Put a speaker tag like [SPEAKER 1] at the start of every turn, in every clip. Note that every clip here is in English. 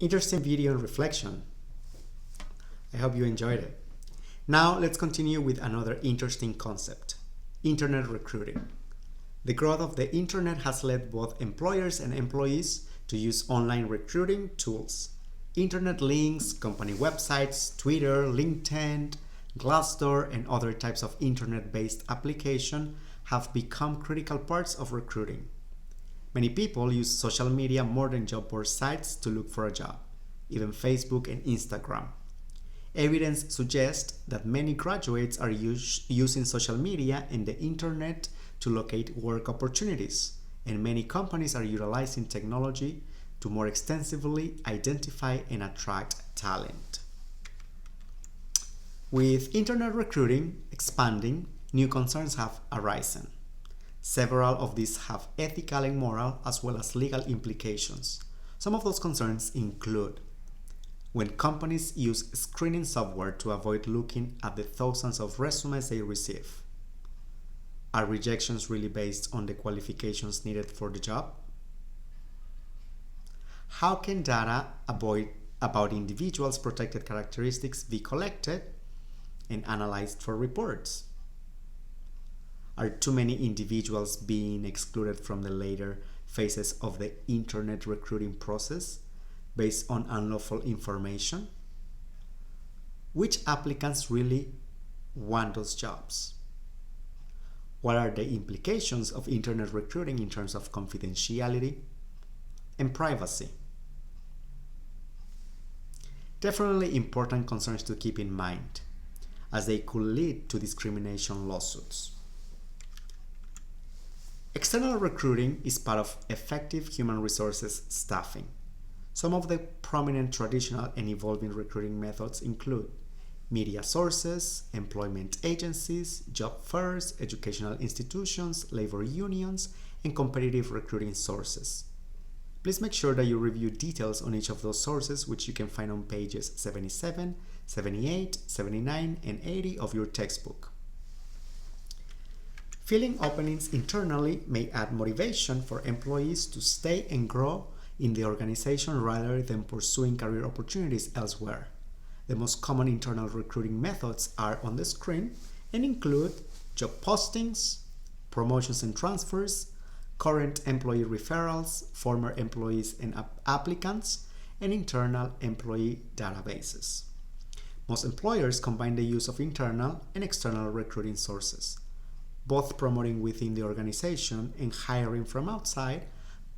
[SPEAKER 1] Interesting video and reflection. I hope you enjoyed it. Now let's continue with another interesting concept, internet recruiting. The growth of the internet has led both employers and employees to use online recruiting tools. Internet links, company websites, Twitter, LinkedIn, Glassdoor, and other types of internet-based application have become critical parts of recruiting. Many people use social media more than job board sites to look for a job, even Facebook and Instagram. Evidence suggests that many graduates are using social media and the internet to locate work opportunities, and many companies are utilizing technology to more extensively identify and attract talent. With internet recruiting expanding, new concerns have arisen. Several of these have ethical and moral as well as legal implications. Some of those concerns include when companies use screening software to avoid looking at the thousands of resumes they receive. Are rejections really based on the qualifications needed for the job? How can data about individuals' protected characteristics be collected and analyzed for reports? Are too many individuals being excluded from the later phases of the internet recruiting process based on unlawful information? Which applicants really want those jobs? What are the implications of internet recruiting in terms of confidentiality and privacy? Definitely important concerns to keep in mind, as they could lead to discrimination lawsuits. External recruiting is part of effective human resources staffing. Some of the prominent traditional and evolving recruiting methods include media sources, employment agencies, job fairs, educational institutions, labor unions, and competitive recruiting sources. Please make sure that you review details on each of those sources, which you can find on pages 77, 78, 79, and 80 of your textbook. Filling openings internally may add motivation for employees to stay and grow in the organization rather than pursuing career opportunities elsewhere. The most common internal recruiting methods are on the screen and include job postings, promotions and transfers, current employee referrals, former employees and applicants, and internal employee databases. Most employers combine the use of internal and external recruiting sources. Both promoting within the organization and hiring from outside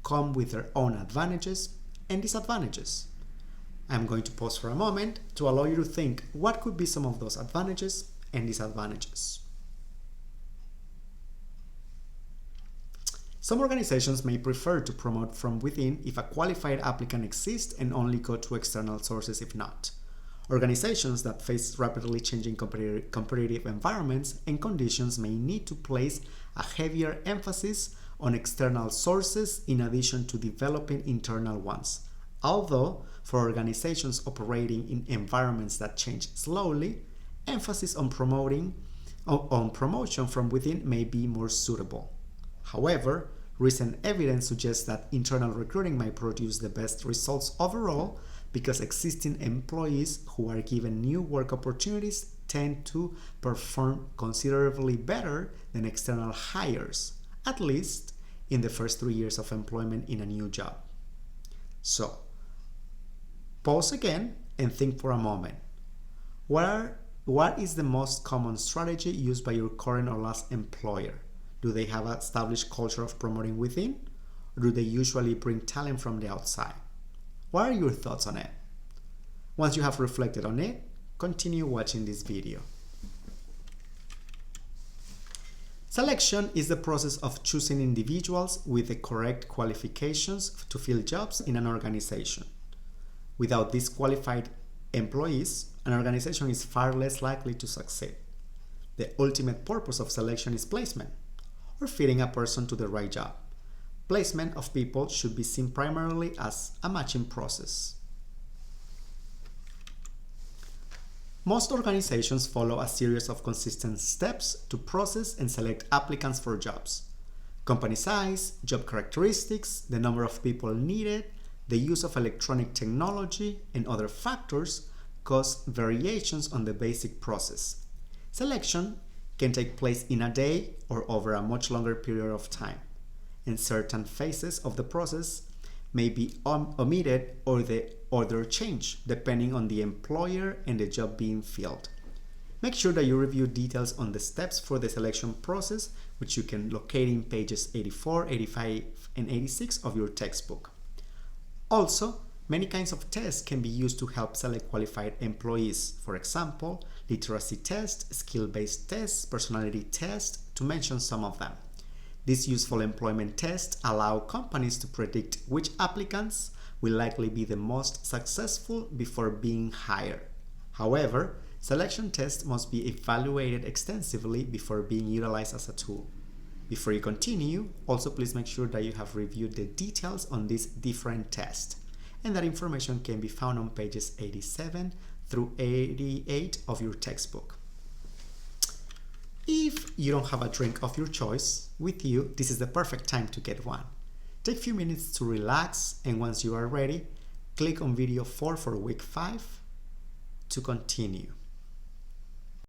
[SPEAKER 1] come with their own advantages and disadvantages. I'm going to pause for a moment to allow you to think what could be some of those advantages and disadvantages. Some organizations may prefer to promote from within if a qualified applicant exists and only go to external sources if not. Organizations that face rapidly changing competitive environments and conditions may need to place a heavier emphasis on external sources in addition to developing internal ones. Although, for organizations operating in environments that change slowly, emphasis on promotion from within may be more suitable. However, recent evidence suggests that internal recruiting might produce the best results overall because existing employees who are given new work opportunities tend to perform considerably better than external hires, at least in the first 3 years of employment in a new job. So, pause again and think for a moment. What is the most common strategy used by your current or last employer? Do they have an established culture of promoting within, or do they usually bring talent from the outside? What are your thoughts on it? Once you have reflected on it, continue watching this video. Selection is the process of choosing individuals with the correct qualifications to fill jobs in an organization. Without these qualified employees, an organization is far less likely to succeed. The ultimate purpose of selection is placement, or fitting a person to the right job. Placement of people should be seen primarily as a matching process. Most organizations follow a series of consistent steps to process and select applicants for jobs. Company size, job characteristics, the number of people needed, the use of electronic technology and other factors cause variations on the basic process. Selection can take place in a day or over a much longer period of time, and certain phases of the process may be omitted or the order changed depending on the employer and the job being filled. Make sure that you review details on the steps for the selection process, which you can locate in pages 84, 85, and 86 of your textbook. Also, many kinds of tests can be used to help select qualified employees. For example, literacy tests, skill-based tests, personality tests, to mention some of them. These useful employment tests allow companies to predict which applicants will likely be the most successful before being hired. However, selection tests must be evaluated extensively before being utilized as a tool. Before you continue, also please make sure that you have reviewed the details on these different tests, and that information can be found on pages 87 through 88 of your textbook. If you don't have a drink of your choice with you, this is the perfect time to get one. Take a few minutes to relax, and once you are ready, click on video 4 for week 5 to continue.